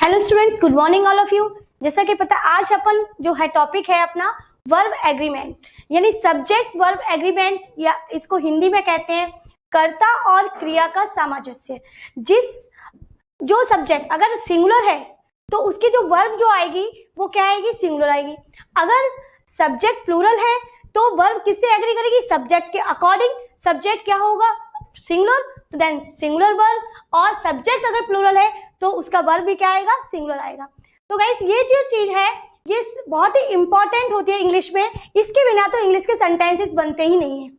Hello students, good morning all of you. जैसा कि पता आज अपन जो है टॉपिक है अपना वर्ब एग्रीमेंट, यानी सब्जेक्ट वर्ब एग्रीमेंट, या इसको हिंदी में कहते हैं कर्ता और क्रिया का सामंजस्य। जो सब्जेक्ट अगर सिंगुलर है तो उसकी जो वर्ब जो आएगी वो क्या आएगी, सिंगुलर आएगी। अगर सब्जेक्ट प्लूरल है तो वर्ब किससे एग्री करेगी, सब्जेक्ट के अकॉर्डिंग। सब्जेक्ट क्या होगा, सिंगुलर, तो देन सिंगुलर वर्ब। और सब्जेक्ट अगर प्लूरल है तो उसका वर्ब भी क्या आएगा, सिंगुलर आएगा। तो गाइस ये जो चीज है ये बहुत ही इंपॉर्टेंट होती है इंग्लिश में। इसके बिना तो इंग्लिश के सेंटेंसेस बनते ही नहीं है।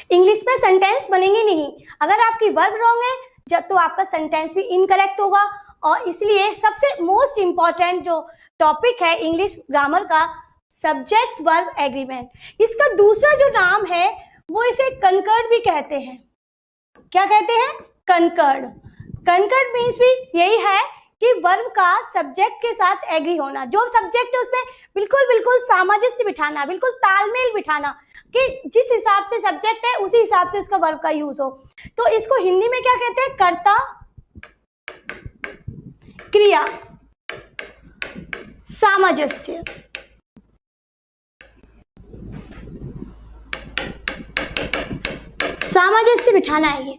इंग्लिश में सेंटेंस बनेंगे नहीं अगर आपकी वर्ब रॉन्ग है, जब तो आपका सेंटेंस भी इनकरेक्ट होगा। और इसलिए सबसे मोस्ट इंपॉर्टेंट जो टॉपिक है इंग्लिश ग्रामर का, सब्जेक्ट वर्ब एग्रीमेंट। इसका दूसरा जो नाम है वो इसे कंकर्ड भी कहते हैं। क्या कहते हैं, कंकर्ड। कंकर्ड मीन्स भी यही है कि वर्ब का सब्जेक्ट के साथ एग्री होना। जो सब्जेक्ट है उसमें बिल्कुल सामंजस्य बिठाना, बिल्कुल तालमेल बिठाना कि जिस हिसाब से सब्जेक्ट है उसी हिसाब से इसका वर्ब का यूज हो। तो इसको हिंदी में क्या कहते हैं, कर्ता क्रिया सामंजस्य। सामंजस्य बिठाना है ये।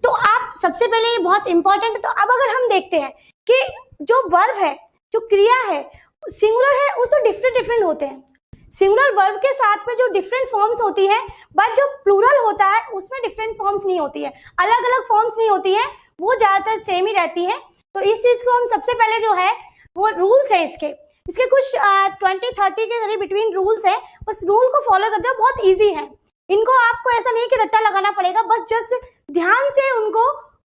तो आप सबसे पहले ये बहुत इंपॉर्टेंट है। तो अब अगर हम देखते हैं कि जो वर्ब है, जो क्रिया है, सिंगुलर है, उस तो डिफरेंट होते हैं। सिंगुलर वर्ब के साथ में जो डिफरेंट फॉर्म्स होती है, बट जो प्लूरल होता है उसमें डिफरेंट फॉर्म्स नहीं होती है, अलग अलग फॉर्म्स नहीं होती है, वो ज्यादातर सेम ही रहती है। तो इस चीज को हम सबसे पहले जो है वो रूल्स है इसके कुछ 20-30 के करीब बिटवीन रूल्स है। बस रूल को फॉलो करते हो, बहुत ईजी है। इनको आपको ऐसा नहीं कि रट्टा लगाना पड़ेगा, बस जस्ट ध्यान से उनको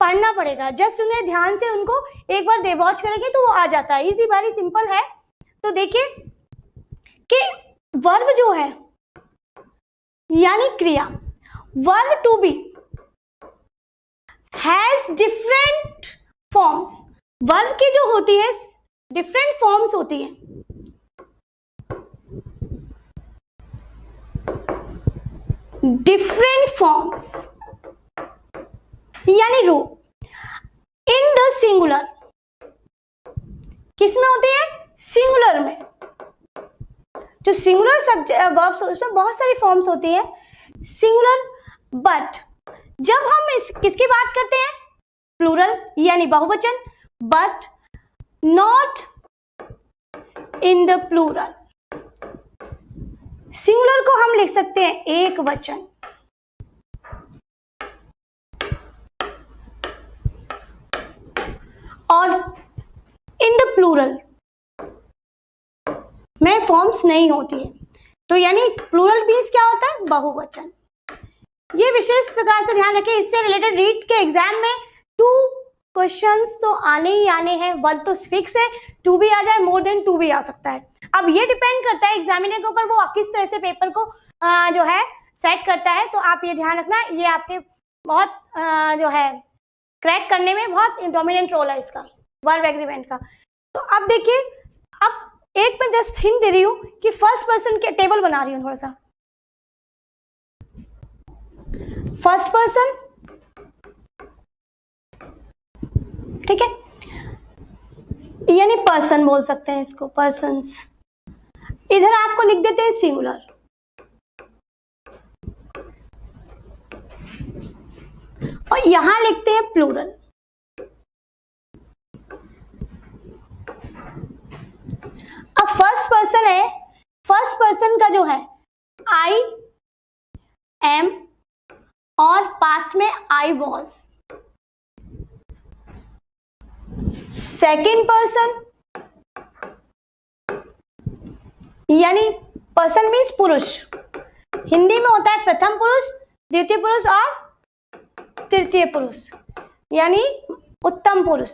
पढ़ना पड़ेगा। जस्ट उन्हें ध्यान से उनको एक बार वॉच करेंगे तो वो आ जाता है। इजी, वेरी सिंपल है। तो देखिए कि वर्ब जो है यानी क्रिया, verb to be has different forms. Verb की जो होती है डिफरेंट फॉर्म्स होती है। डिफरेंट फॉर्म्स यानी रूप इन द सिंगुलर। किसमें होती है, सिंगुलर में। जो सिंगुलर सब्जेक्ट वर्ब्स उसमें बहुत सारी फॉर्म्स होती है सिंगुलर। बट जब हम किसकी बात करते हैं, प्लूरल यानी बहुवचन, but not in the plural. Singular को हम लिख सकते हैं एक वचन, और इन द प्लूरल में फॉर्म्स नहीं होती है। तो यानी प्लूरल मीन्स क्या होता है, बहुवचन। ये विशेष प्रकार से ध्यान रखें। इससे रिलेटेड रीट के एग्जाम में 2 क्वेश्चंस तो आने ही आने हैं। 1 तो फिक्स है, 2 भी आ जाए, मोर देन 2 भी आ सकता है। अब ये डिपेंड करता है एग्जामिनर के ऊपर, वो किस तरह से पेपर को जो है सेट करता है। तो आप ये ध्यान रखना, ये आपके बहुत जो है क्रैक करने में बहुत डोमिनेंट रोल है इसका, वर्ब एग्रीमेंट का। तो अब देखिए, अब एक मैं जस्ट हिंट दे रही हूं कि फर्स्ट पर्सन के टेबल बना रही हूं थोड़ा सा। फर्स्ट पर्सन, ठीक है, यानी पर्सन बोल सकते हैं इसको, पर्सन्स। इधर आपको लिख देते हैं सिंगुलर, और यहां लिखते हैं प्लूरल। अब फर्स्ट पर्सन है, फर्स्ट पर्सन का जो है आई एम और पास्ट में आई वॉज। सेकेंड पर्सन यानी पर्सन मीन्स पुरुष। हिंदी में होता है प्रथम पुरुष, द्वितीय पुरुष और तृतीय पुरुष, यानी उत्तम पुरुष,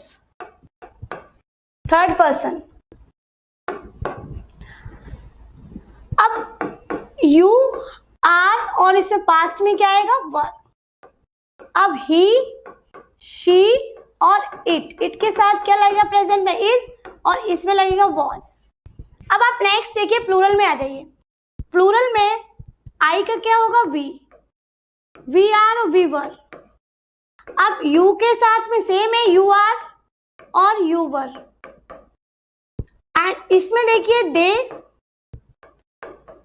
थर्ड पर्सन। अब यू आर और इसमें पास्ट में क्या आएगा, वर। अब ही शी और इट के साथ क्या लगेगा, प्रेजेंट में इज, और इसमें लगेगा वॉज। अब आप नेक्स्ट देखिए, प्लूरल में आ जाइए। प्लूरल में आई का क्या होगा, वी आर और वी वर। अब यू के साथ में सेम है, यू आर और यू वर। एंड इसमें देखिए दे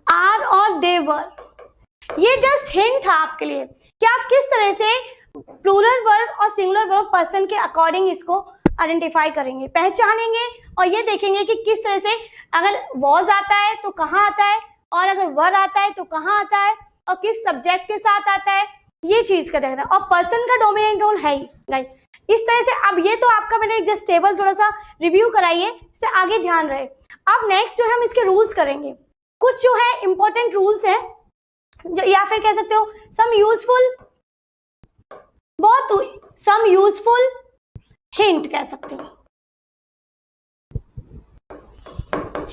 आर और दे वर, ये जस्ट हिंट था आपके लिए कि आप किस तरह से प्लूरल वर्ब और सिंगुलर वर्ब पर्सन के अकॉर्डिंग इसको आइडेंटिफाई करेंगे, पहचानेंगे और ये देखेंगे कि किस तरह से अगर वॉज आता है तो कहाँ आता है, और अगर वर आता है तो कहाँ आता है, और किस सब्जेक्ट के साथ आता है, ये चीज का देखना। और पर्सन का डोमिनेंट रोल है ही गाइस। इस तरह से अब ये तो आपका मैंने जस्ट टेबल थोड़ा सा रिव्यू कराइए, इससे आगे ध्यान रहे। अब नेक्स्ट जो है हम इसके रूल्स करेंगे। कुछ जो है इंपॉर्टेंट रूल्स हैं, या फिर कह सकते हो सम यूजफुल, बहुत सम यूजफुल हिंट कह सकते हो,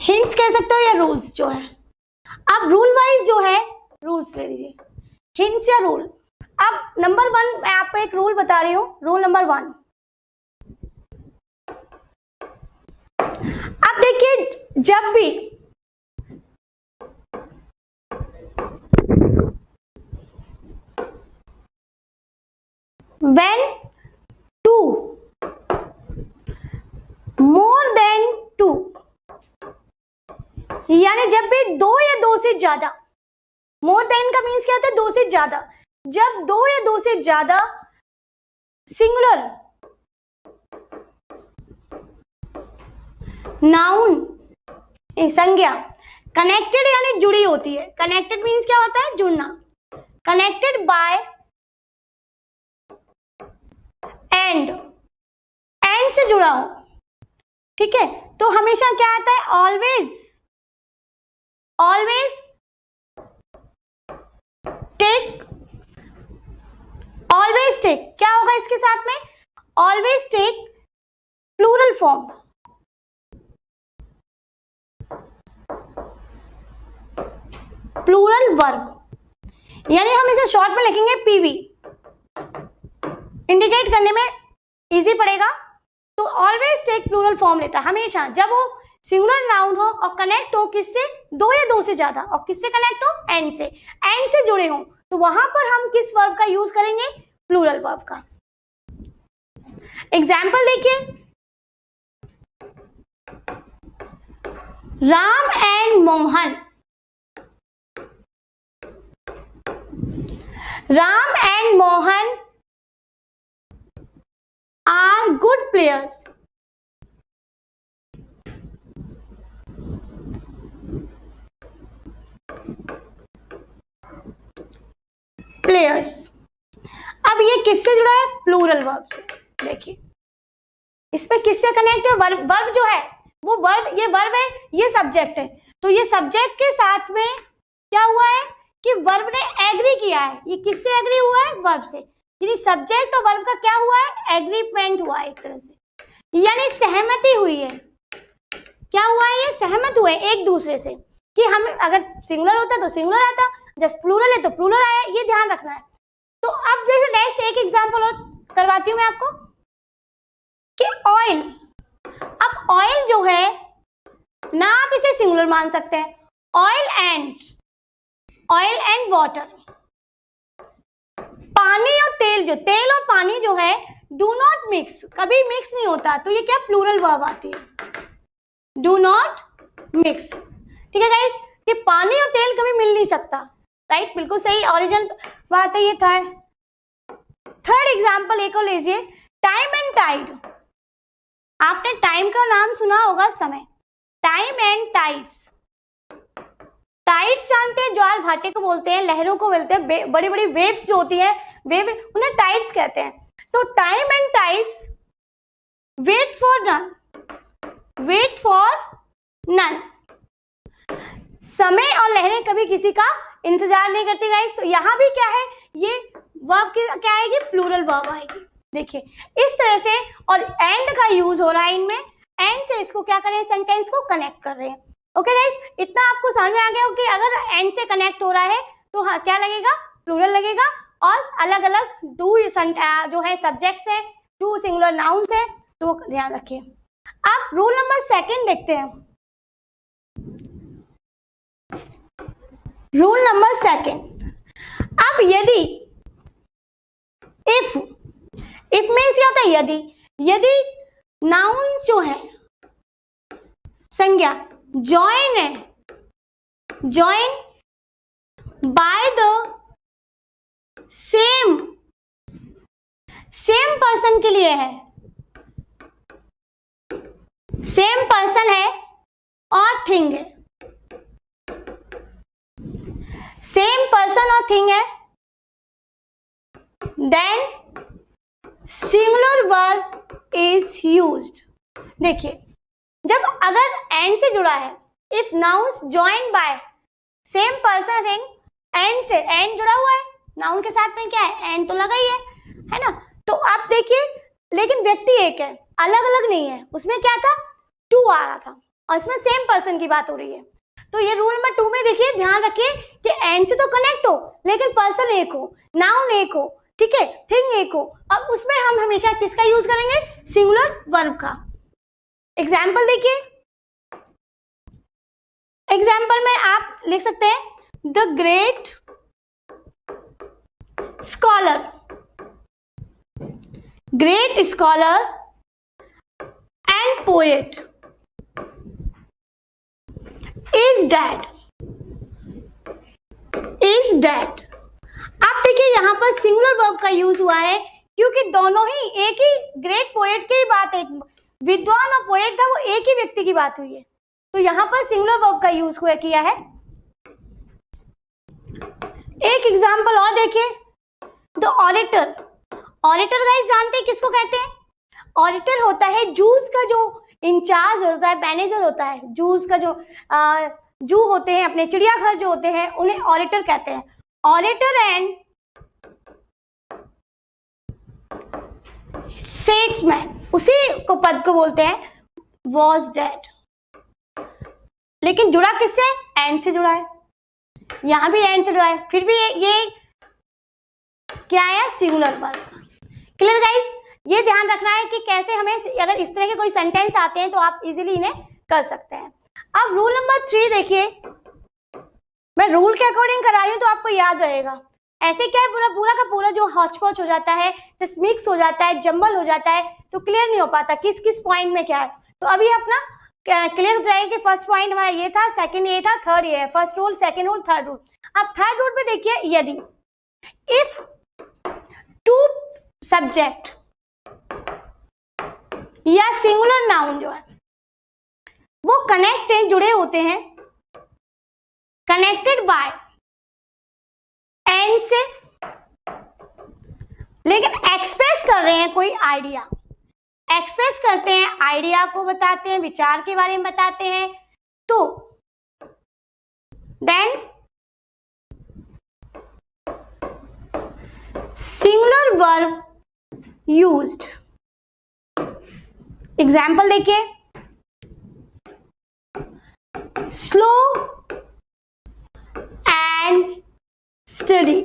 हिंट्स कह सकते हो या रूल्स जो है। अब रूल वाइज जो है रूल्स ले लीजिए, हिंट्स या रूल। अब नंबर 1 मैं आपको एक रूल बता रही हूं, रूल नंबर 1। अब देखिए जब भी when 2 more than 2, यानी जब भी 2 या 2 से ज्यादा, मोर देन का मीन्स क्या होता है, 2 से ज्यादा, जब 2 या 2 से ज्यादा सिंगुलर नाउन संज्ञा कनेक्टेड यानी जुड़ी होती है, कनेक्टेड मीन्स क्या होता है, जुड़ना, कनेक्टेड बाय एंड से जुड़ा हो, ठीक है, तो हमेशा क्या आता है, ऑलवेज टेक क्या होगा इसके साथ में, always take plural form, plural verb, यानी हम इसे शॉर्ट में लिखेंगे पीवी, इंडिकेट करने में इजी पड़ेगा। तो ऑलवेज टेक प्लूरल फॉर्म लेता है हमेशा जब वो सिंगुलर नाउन हो और कनेक्ट हो किससे, 2 या 2 से ज्यादा, और किससे कनेक्ट हो, एंड से जुड़े हो, तो वहां पर हम किस वर्ब का यूज करेंगे, प्लूरल वर्ब का। एग्जाम्पल देखिए, Ram and Mohan, Ram and Mohan are good players, अब ये किससे जुड़ा है, प्लूरल वर्ब से। देखिए इसमें किससे कनेक्ट है, वर्ब जो है वो वर्ब, ये वर्ब है, ये सब्जेक्ट है, तो ये सब्जेक्ट के साथ में क्या हुआ है कि वर्ब ने एग्री किया है। ये किससे एग्री हुआ है, वर्ब से, यानी सब्जेक्ट और वर्ब का क्या हुआ है, एग्रीमेंट हुआ है एक तरह से, यानी सहमति हुई है। क्या हुआ है, ये सहमत हुए एक दूसरे से कि हम अगर सिंगुलर होता तो सिंगुलर आता, जस्ट प्लूरल है तो प्लूरल आया, ये ध्यान रखना है। तो अब जैसे नेक्स्ट एक एग्जांपल और करवाती हूं मैं आपको कि ऑयल। अब ऑयल जो है ना, आप इसे सिंगुलर मान सकते हैं, ऑयल एंड वाटर, पानी और तेल, जो तेल और पानी जो है डू नॉट मिक्स, कभी मिक्स नहीं होता, तो ये क्या प्लूरल वर्ब आती है, डू नॉट मिक्स, ठीक है गाइस, कि पानी और तेल कभी मिल नहीं सकता, राइट, बिल्कुल सही, ओरिजिनल बात है ये। थर्ड एग्जांपल एक और लीजिए, टाइम एंड टाइड। आपने टाइम का नाम सुना होगा, समय, टाइम एंड टाइड्स। टाइड्स जानते हैं, ज्वार भाटे को बोलते हैं, लहरों को बोलते हैं, बड़ी बड़ी वेव्स जो होती हैं, वेव, उन्हें टाइड्स कहते हैं। तो time and tides wait for none, समय और लहरें कभी किसी का इंतजार नहीं करती गाइस। तो यहाँ भी क्या है, ये वर्ब की क्या आएगी, प्लूरल वर्ब आएगी। देखिए इस तरह से, और एंड का यूज हो रहा है इनमें, एंड से इसको क्या कर रहे हैं, सेंटेंस को कनेक्ट कर रहे हैं। ओके गाइस, इतना आपको समझ में आ गया कि अगर एंड से कनेक्ट हो रहा है तो हाँ क्या लगेगा, प्लूरल लगेगा, और अलग अलग डू जो है सब्जेक्ट्स है, टू सिंगुलर नाउन्स है, तो ध्यान रखिए। अब रूल नंबर 2 देखते हैं। रूल नंबर 2, अब यदि, इफ मीन्स क्या होता है, यदि नाउन जो है संज्ञा ज्वाइन है, join by the same person के लिए है, सेम पर्सन है और थिंग है, सेम पर्सन और थिंग है, then singular verb is used. देखिए जब अगर एंड से जुड़ा है, if nouns joined by same person thing, and से, एंड जुड़ा हुआ है नाउन के साथ में, क्या है एंड तो लगा ही है ना। तो आप देखिए लेकिन व्यक्ति एक है, अलग अलग नहीं है, उसमें क्या था टू आ रहा था और इसमें सेम पर्सन की बात हो रही है। तो ये रूल नंबर 2 में देखिए ध्यान रखिए कि एंड से तो कनेक्ट हो लेकिन पर्सन एक हो, नाउन एक हो, ठीक है, थिंग एक हो, और उसमें हम हमेशा किसका यूज करेंगे, सिंगुलर वर्ब का। एग्जाम्पल देखिए, एग्जाम्पल में आप लिख सकते हैं the great scholar, great scholar and poet is dead, is dead. आप देखिए यहां पर सिंगुलर वर्ब का यूज हुआ है क्योंकि दोनों ही एक ही ग्रेट पोएट की बात है, विद्वान और पोएट था वो एक ही व्यक्ति की बात हुई है, तो यहां पर सिंगुलर वर्ब का यूज हुआ किया है। एक एग्जांपल और देखिए, द ऑडिटर, ऑडिटर गाइस जानते हैं किसको कहते हैं, ऑडिटर होता है जूस का जो इंचार्ज होता है, मैनेजर होता है, जूस का जो जू होते हैं अपने चिड़ियाघर जो होते हैं उन्हें ऑडिटर कहते हैं। ऑडिटर एंड सेल्समैन, उसी को पद को बोलते हैं, वॉज डेड। लेकिन जुड़ा किससे, एंड से जुड़ा है, यहां भी एंड से जुड़ा है, फिर भी ये क्या है, सिंगुलर वर्ब। क्लियर गाइस, ये ध्यान रखना है कि कैसे हमें अगर इस तरह के कोई सेंटेंस आते हैं तो आप इजीली इन्हें कर सकते हैं। अब रूल नंबर 3 देखिए, मैं रूल के अकॉर्डिंग करा रही हूं तो आपको याद रहेगा, ऐसे क्या है पूरा का पूरा जो हॉच पॉच हो जाता है, मिक्स हो जाता है, जंबल हो जाता है, तो क्लियर नहीं हो पाता किस किस पॉइंट में क्या है। तो अभी अपना क्लियर हो जाएगा कि फर्स्ट पॉइंट हमारा ये था, सेकंड ये था, थर्ड ये है, first rule, second rule, third rule. अब थर्ड रूल पे देखिए, यदि इफ टू सब्जेक्ट या सिंगुलर नाउन जो है वो कनेक्ट है, जुड़े होते हैं, कनेक्टेड बाय एंड से, लेकिन एक्सप्रेस कर रहे हैं कोई आइडिया, एक्सप्रेस करते हैं, आइडिया को बताते हैं, विचार के बारे में बताते हैं, तो then singular verb used. Example देखिए, slow and steady,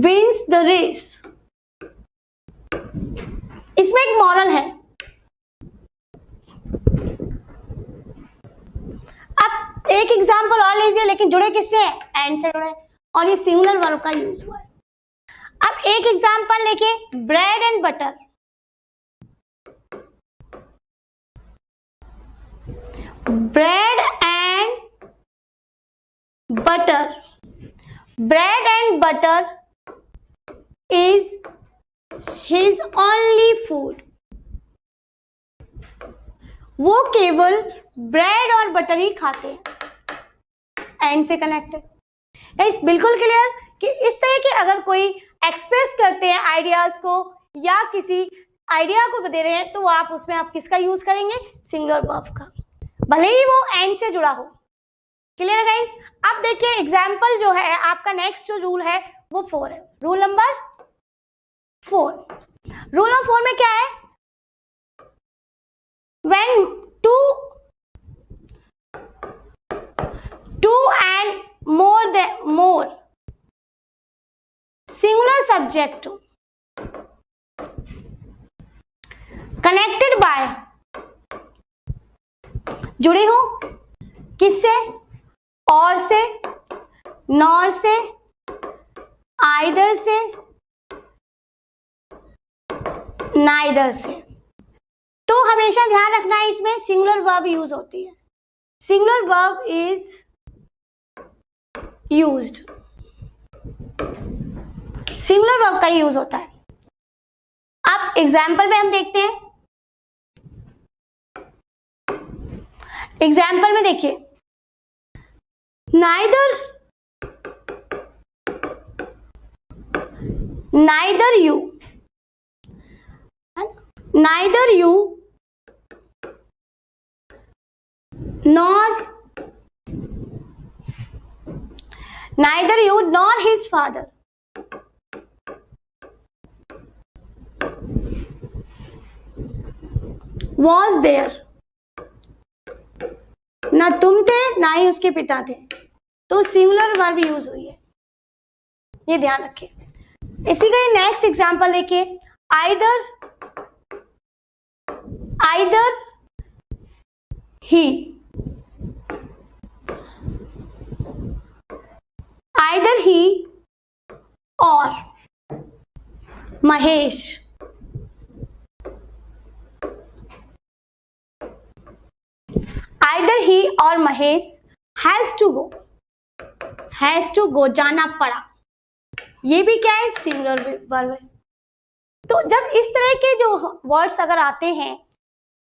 wins the race। इसमें एक मॉरल है, अब एक एग्जांपल और लीजिए, लेकिन जुड़े किससे है, एंड से जुड़े, और ये सिंगुलर वर्ब का यूज हुआ है। अब एक एग्जांपल लेके, bread and butter, bread and butter, bread and butter is his only food। वो केवल ब्रेड और बटर ही खाते हैं, एंड से कनेक्टेड। इस बिल्कुल क्लियर कि इस तरह के अगर कोई एक्सप्रेस करते हैं आइडियाज को या किसी आइडिया को दे रहे हैं तो आप उसमें आप किसका यूज करेंगे, सिंगुलर वर्ब का, भले ही वो एंड से जुड़ा हो। क्लियर गाइस, अब देखिए एग्जाम्पल जो है आपका नेक्स्ट जो रूल है वो 4 है, रूल नंबर 4। रूल नंबर 4 में क्या है, when two and more singular subject connected by, जुड़े हो किससे, और से, नॉर से, आइदर से, नाइदर से। तो हमेशा ध्यान रखना है इसमें सिंगुलर वर्ब यूज होती है, singular verb is used, singular verb का यूज होता है। अब एग्जाम्पल में हम देखते हैं, एग्जाम्पल में देखिए, neither you, neither you nor his father was there, ना तुम थे ना ही उसके पिता थे, तो सिंगुलर वर्ब यूज हुई है, ये ध्यान रखिए। इसी का नेक्स्ट एग्जांपल देखिए, आइदर ही और महेश आइदर ही और महेश हैज टू गो जाना पड़ा, ये भी क्या है, सिंगुलर वर्ब है। तो जब इस तरह के जो वर्ड्स अगर आते हैं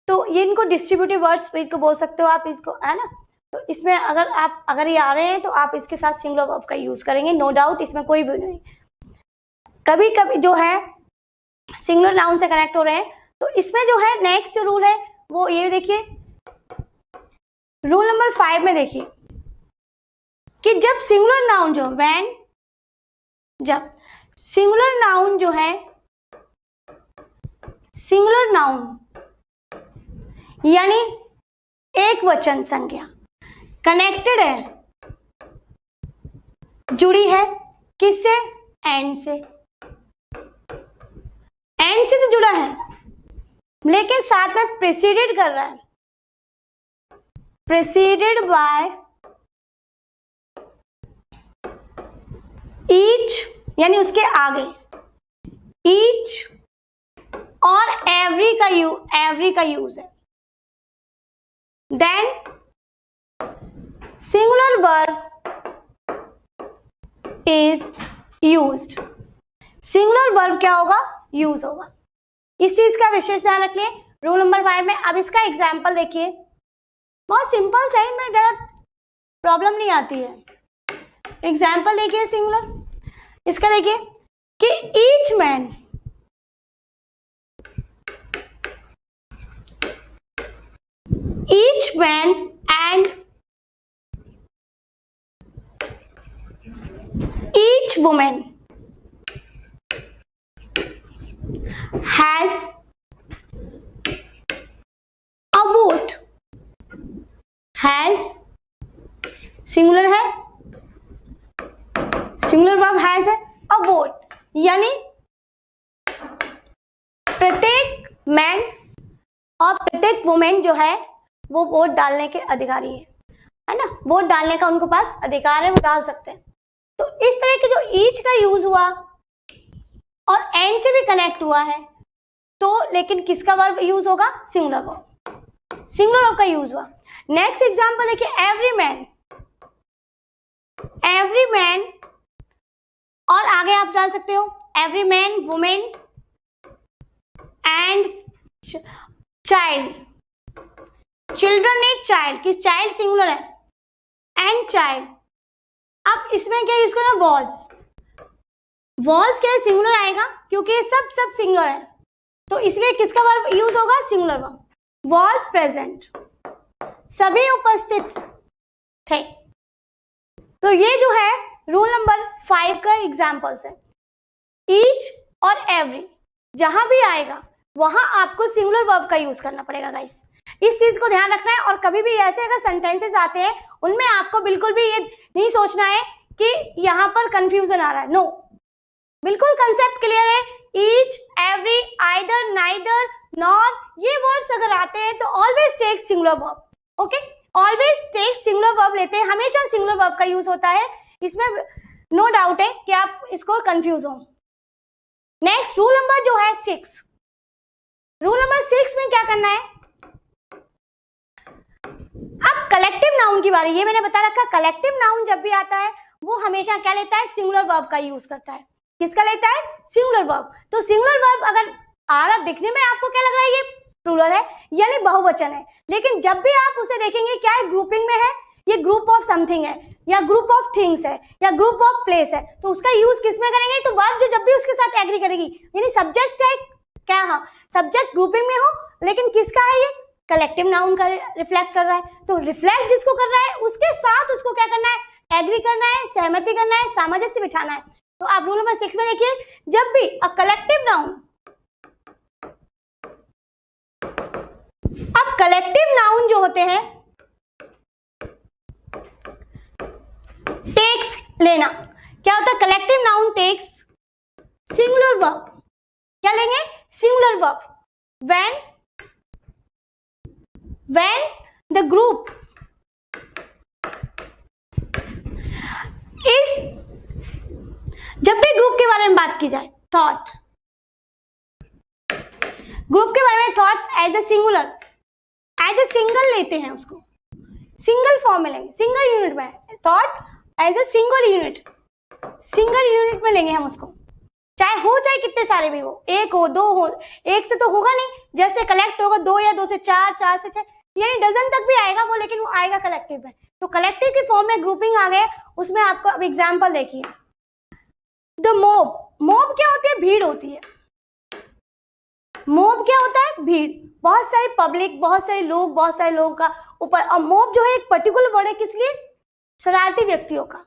तो ये इनको डिस्ट्रीब्यूटिव वर्ड्स इनको बोल सकते हो आप, इसको है ना। तो इसमें अगर ये आ रहे हैं तो आप इसके साथ सिंगुलर वर्ब का यूज करेंगे, नो डाउट, इसमें कोई भी नहीं। कभी कभी जो है सिंगुलर नाउन से कनेक्ट हो रहे हैं, तो इसमें जो है नेक्स्ट जो रूल है वो ये देखिए, रूल नंबर 5 में देखिए कि जब सिंगुलर नाउन जब सिंगुलर नाउन जो है, सिंगुलर नाउन यानी एक वचन संज्ञा कनेक्टेड है, जुड़ी है किससे, एंड से, एंड से तो जुड़ा है लेकिन साथ में प्रेसिडेड कर रहा है, प्रेसिडेड बाय ईच यानी उसके आगे, ईच और एवरी का यूज है, then singular verb is used, singular verb क्या होगा, यूज होगा। इस चीज का विशेष ध्यान रखिए रूल नंबर 5 में। अब इसका एग्जाम्पल देखिए, बहुत सिंपल सा है, में ज्यादा प्रॉब्लम नहीं आती है। एग्जाम्पल देखिए सिंगुलर, इसका देखिए कि each man and each women has a vote, has singular है, सिंगुलर वर्ब हैज है, अ वोट यानी प्रत्येक मैन और प्रत्येक वुमेन जो है वो वोट डालने के अधिकारी है ना, वोट डालने का उनको पास अधिकार है, वो डाल सकते हैं। तो इस तरह के जो ईच का यूज हुआ और एंड से भी कनेक्ट हुआ है, तो लेकिन किसका वर्ब यूज होगा, सिंगुलर वर्ब, सिंगुलर वर्ब का यूज हुआ। नेक्स्ट एग्जांपल देखिए, एवरी मैन और आगे आप डाल सकते हो every man, women and child, children ने चाइल्ड, कि चाइल्ड सिंगुलर है, एंड चाइल्ड। अब इसमें क्या यूज करना, वॉज क्या है, सिंगुलर आएगा क्योंकि ये सब सिंगुलर है, तो इसलिए किसका वर्ब यूज होगा, सिंगुलर वर्ब। वॉज प्रेजेंट, सभी उपस्थित थे। तो ये जो है रूल नंबर 5 का एग्जाम्पल्स है। ईच और एवरी जहां भी आएगा वहां आपको सिंगुलर वर्ब का यूज करना पड़ेगा गाइस, इस चीज को ध्यान रखना है। और कभी भी ऐसे अगर सेंटेंसेस आते हैं उनमें आपको बिल्कुल भी ये नहीं सोचना है कि यहाँ पर कंफ्यूजन आ रहा है, नो, बिल्कुल कंसेप्ट क्लियर है। Each, every, either, neither, nor, ये वर्ड्स अगर आते हैं तो always take singular verb, okay. Always take singular verb लेते हैं, हमेशा सिंगुलर वर्ब का यूज होता है, इसमें नो डाउट है कि आप इसको कंफ्यूज हो। नेक्स्ट रूल नंबर जो है 6, रूल नंबर 6 में क्या करना है, अब कलेक्टिव नाउन की बारी, ये मैंने बता रखा, कलेक्टिव नाउन जब भी आता है वो हमेशा क्या लेता है, सिंगुलर वर्ब का यूज करता है। किसका लेता है, सिंगुलर वर्ब। तो सिंगुलर वर्ब अगर आ रहा, दिखने में आपको क्या लग रहा है ये प्लूरल है यानी बहुवचन है, लेकिन जब भी आप उसे देखेंगे क्या है, ग्रुपिंग में है, ये ग्रुप ऑफ समथिंग है या ग्रुप ऑफ थिंग्स है या ग्रुप ऑफ प्लेस है, तो उसका यूज किस में करेंगे, तो वर्ब जो जब भी उसके साथ एग्री करेगी, यानी सब्जेक्ट चाहे क्या, हाँ सब्जेक्ट ग्रुपिंग में हो, लेकिन किसका है, ये कलेक्टिव नाउन का रिफ्लेक्ट कर रहा है। तो रिफ्लेक्ट जिसको कर रहा है उसके साथ उसको क्या करना है, एग्री करना है, सहमति करना है, सामंजस्य बिठाना है। तो आप रूल नंबर 6 में देखिए, जब भी अ कलेक्टिव नाउन, अब कलेक्टिव नाउन जो होते हैं टेक्स लेना, क्या होता है, collective noun takes singular verb, क्या लेंगे, singular verb, when the group is, जब भी ग्रुप के बारे में बात की जाए, थॉट, ग्रुप के बारे में thought as a singular, as a single लेते हैं उसको, सिंगल फॉर्म में लेंगे, सिंगल यूनिट में, thought as a single unit में लेंगे हम उसको, चाहे कितने सारे भी हो, एक हो, दो हो, एक से तो होगा नहीं, जैसे कलेक्ट होगा 2 या 2 से 4, 4 से 6, यानी डजन तक भी आएगा वो, लेकिन वो आएगा कलेक्टिव में। तो कलेक्टिव की फॉर्म में ग्रुपिंग आ गए, उसमें आपको अब एग्जांपल देखिए, द मोब क्या होती है, भीड़ होती है, मोब क्या होता है, भीड़, बहुत सारी पब्लिक, बहुत सारे लोगों का ऊपर, और मोब जो है एक पर्टिकुलर वर्ड है किस लिए, शरारती व्यक्तियों का,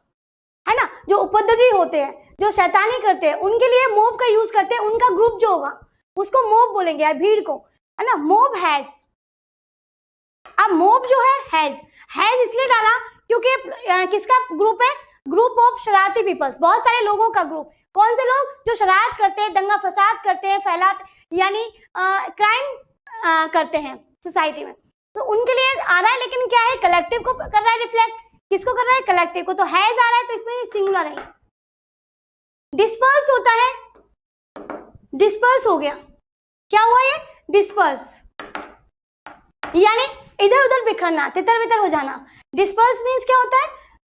है ना, जो उपद्रवी होते हैं, जो शैतानी करते हैं, उनके लिए मोब का यूज करते हैं, उनका ग्रुप जो होगा उसको मोब बोलेंगे यार, भीड़ को, है ना। मोब हैज, अब मोब जो है हैज इसलिए डाला क्योंकि किसका ग्रुप है, ग्रुप ऑफ शरारती पीपल्स, बहुत सारे लोगों का ग्रुप। कौन से लोग, जो शरारत करते हैं, दंगा फसाद करते हैं, फैलाते यानी क्राइम करते हैं सोसाइटी में, तो उनके लिए आ रहा है, लेकिन क्या है, कलेक्टिव को कर रहा है रिफ्लेक्ट, किसको कर रहा है, कलेक्टिव को, तो हैज आ रहा है, तो इसमें सिंगुलर है। डिस्पर्स होता है, डिस्पर्स हो गया, क्या हुआ ये, डिस्पर्स यानी इधर उधर बिखरना, तितर बितर हो जाना। डिस्पर्स मीन्स क्या होता है,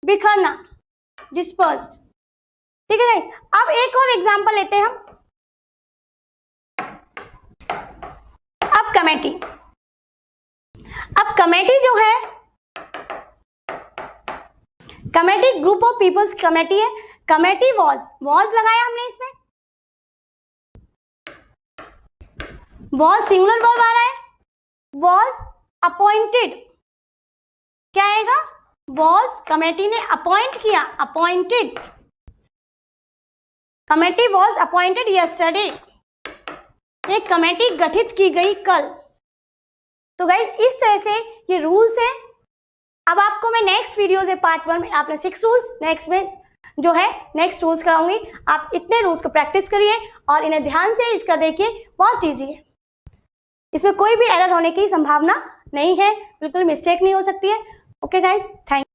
बिखरना, डिस्पर्स्ड, ठीक है गाइस। अब एक और एग्जांपल लेते हैं हम, अब कमेटी, अब कमेटी जो है, committee group of peoples committee है, कमेटी वॉज लगाया हमने, इसमें वॉज सिंगुलर वर्ब आ रहा है, वॉज अपॉइंटेड, क्या आएगा, वॉज कमेटी ने अपॉइंट किया, appointed, committee was appointed yesterday, एक कमेटी गठित की गई कल। तो गाइस इस तरह से ये रूल्स है। अब आपको मैं नेक्स्ट वीडियो से पार्ट 1 में आपने 6 रूल्स, नेक्स्ट में जो है नेक्स्ट रूल्स कराऊंगी। आप इतने रूल्स को प्रैक्टिस करिए और इन्हें ध्यान से इसका देखिए, बहुत ईजी है, इसमें कोई भी एरर होने की संभावना नहीं है, बिल्कुल मिस्टेक नहीं हो सकती है। Okay guys, thank